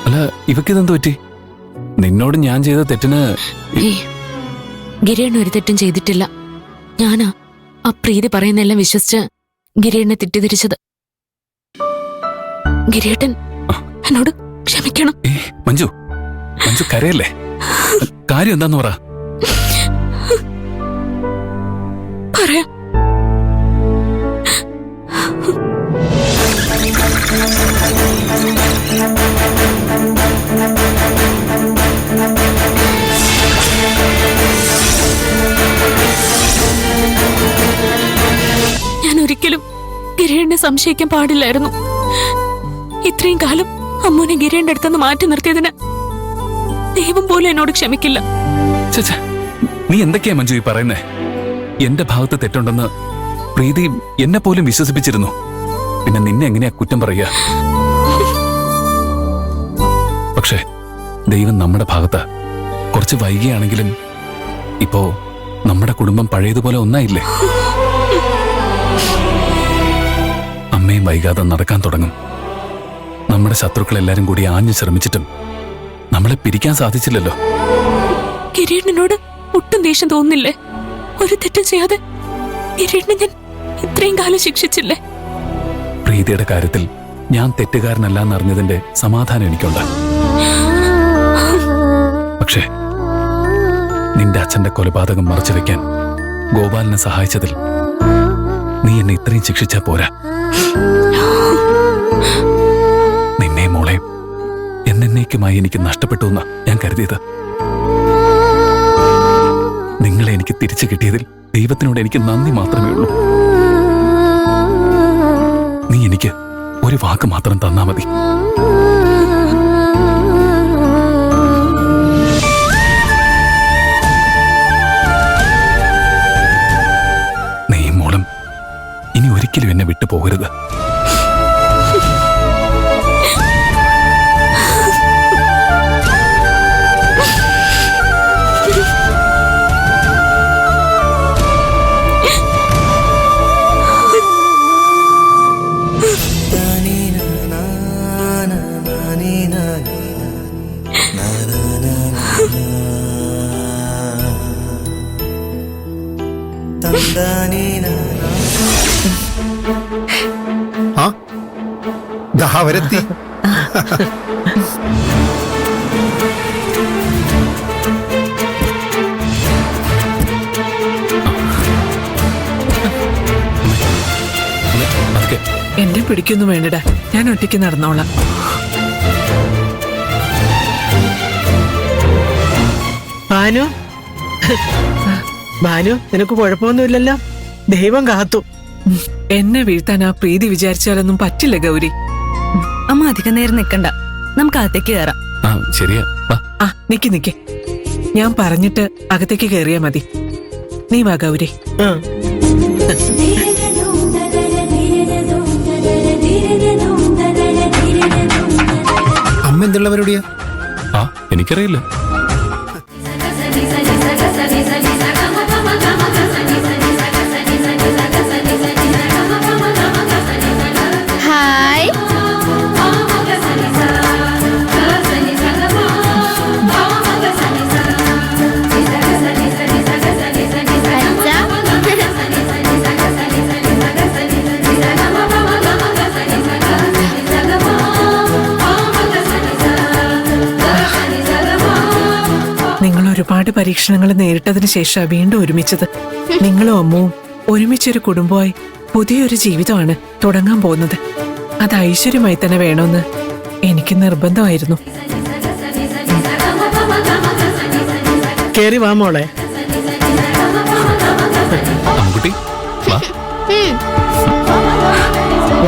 അല്ല, ഇവക്കിതെന്ത് പറ്റി? നിന്നോട് ഞാൻ ചെയ്ത തെറ്റിന് ഗിരിയേട്ടൻ ഒരു തെറ്റും ചെയ്തിട്ടില്ല. ഞാനാ ആ പ്രീതി പറയുന്നെല്ലാം വിശ്വസിച്ച് ഗിരിയേട്ടനെ തെറ്റിദ്ധരിച്ചത്. ഗിരിയേട്ടൻ എന്നോട് ക്ഷമിക്കണം. മഞ്ജു, മഞ്ജു കരയല്ലേ? കാര്യം എന്താന്ന് പറ. പറയാം. ഞാൻ ഒരിക്കലും ഗിരിയേട്ടനെ സംശയിക്കാൻ പാടില്ലായിരുന്നു. ഇത്രയും കാലം അമ്മൂനെ ഗിരിയേട്ടന്റെ അടുത്തുനിന്ന് മാറ്റി നിർത്തിയതിന് ദൈവം പോലും എന്നോട് ക്ഷമിക്കില്ല. നീ എന്തൊക്കെയാ മഞ്ജു ഈ പറയുന്നേ? എന്റെ ഭാഗത്ത് തെറ്റുണ്ടെന്ന് പ്രീതി എന്നെ പോലും വിശ്വസിപ്പിച്ചിരുന്നു. പിന്നെ നിന്നെ എങ്ങനെയാ കുറ്റം പറയുക? പക്ഷേ ദൈവം നമ്മുടെ ഭാഗത്ത്. കുറച്ച് വൈകിയാണെങ്കിലും ഇപ്പോ നമ്മുടെ കുടുംബം പഴയതുപോലെ ഒന്നായില്ലേ? അമ്മയും വൈകാതെ നടക്കാൻ തുടങ്ങും. നമ്മുടെ ശത്രുക്കളെല്ലാരും കൂടി ആഞ്ഞു ശ്രമിച്ചിട്ടും നമ്മളെ പിരിക്കാൻ സാധിച്ചില്ലല്ലോ. കിരീടനോട് ഒട്ടും ദേഷ്യം തോന്നുന്നില്ലേ? ഒരു തെറ്റും ചെയ്യാതെ കിരീടനെ ഞാൻ ഇത്രയും കാലം ശിക്ഷിച്ചില്ലേ? പ്രീതിയുടെ കാര്യത്തിൽ ഞാൻ തെറ്റുകാരനല്ല എന്നറിഞ്ഞതിന്റെ സമാധാനം എനിക്കുണ്ട്. പക്ഷേ നിന്റെ അച്ഛന്റെ കൊലപാതകം മറച്ചുവെക്കാൻ ഗോപാലിനെ സഹായിച്ചതിൽ നീ എന്നെ ഇത്രയും ശിക്ഷിച്ചാ പോരാ. നിന്നെ മോളെ എന്നേക്കുമായി എനിക്ക് നഷ്ടപ്പെട്ടു എന്നാ ഞാൻ കരുതിയത്. നിങ്ങളെ എനിക്ക് തിരിച്ചു കിട്ടിയതിൽ ദൈവത്തിനോട് എനിക്ക് നന്ദി മാത്രമേ ഉള്ളൂ. നീ എനിക്ക് ഒരു വാക്ക് മാത്രം തന്നാ മതി. നീ മോളും ഇനി ഒരിക്കലും എന്നെ വിട്ടു പോകരുത്. അവരെത്തി. എന്നെ പിടിക്കൊന്നും വേണ്ടടാ, ഞാൻ ഒറ്റയ്ക്ക് നടന്നോളാം. ഭാനു, ഭാനു, നിനക്ക് കുഴപ്പമൊന്നുമില്ലല്ലോ? ദൈവം കാത്തു. എന്നെ വീഴ്ത്താൻ ആ പ്രീതി വിചാരിച്ചാലൊന്നും പറ്റില്ല ഗൗരി. അമ്മ അധികം നേരം നിക്കണ്ട, നമുക്ക് അകത്തേക്ക് കയറാം. ശരിയാ. നിക്ക് ഞാൻ പറഞ്ഞിട്ട് അകത്തേക്ക് കയറിയാ മതി. നീ വാ ഗൗരി. അമ്മ എന്തുള്ള പരിപാടിയാ? എനിക്കറിയില്ല. ഒരുപാട് പരീക്ഷണങ്ങൾ നേരിട്ടതിന് ശേഷം വീണ്ടും ഒരുമിച്ചത്. നിങ്ങളും അമ്മവും ഒരുമിച്ചൊരു കുടുംബമായി പുതിയൊരു ജീവിതമാണ് തുടങ്ങാൻ പോകുന്നത്. അത് ഐശ്വര്യമായി തന്നെ വേണമെന്ന് എനിക്ക് നിർബന്ധമായിരുന്നു. കേറി വാ മോളെ.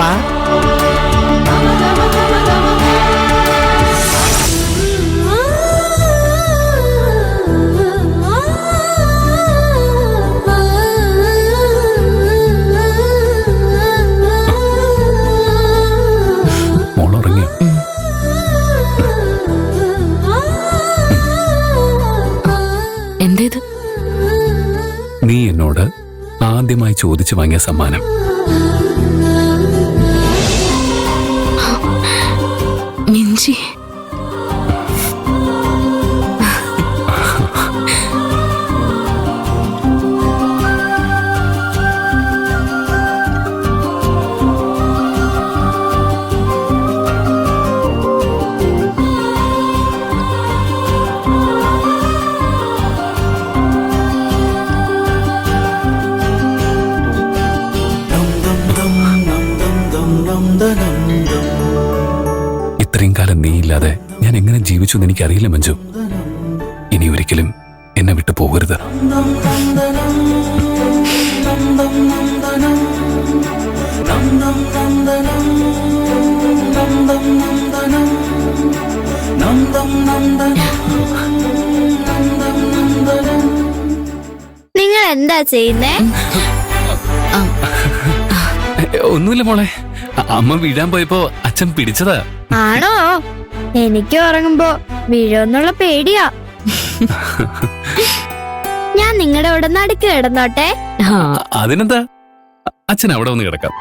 വാ. നീ എന്നോട് ആദ്യമായി ചോദിച്ചു വാങ്ങിയ സമ്മാനം. മിഞ്ചി, പകരം നീയില്ലാതെ ഞാൻ എങ്ങനെ ജീവിച്ചു എന്ന് എനിക്കറിയില്ല മഞ്ജു. ഇനി ഒരിക്കലും എന്നെ വിട്ടു പോകരുത്. നിങ്ങൾ എന്താ ചെയ്യുന്നേ? ഒന്നുമില്ല മോളെ, അമ്മ വീഴാൻ പോയപ്പോ അച്ഛൻ പിടിച്ചതാ. ആണോ? എനിക്ക് ഉറങ്ങുമ്പോ വീഴോന്നുള്ള പേടിയാ. ഞാൻ നിങ്ങളുടെ ഇവിടെ നടുക്ക് കിടന്നോട്ടെ? അതിനെന്താ, അച്ഛൻ അവിടെ വന്ന് കിടക്കാം.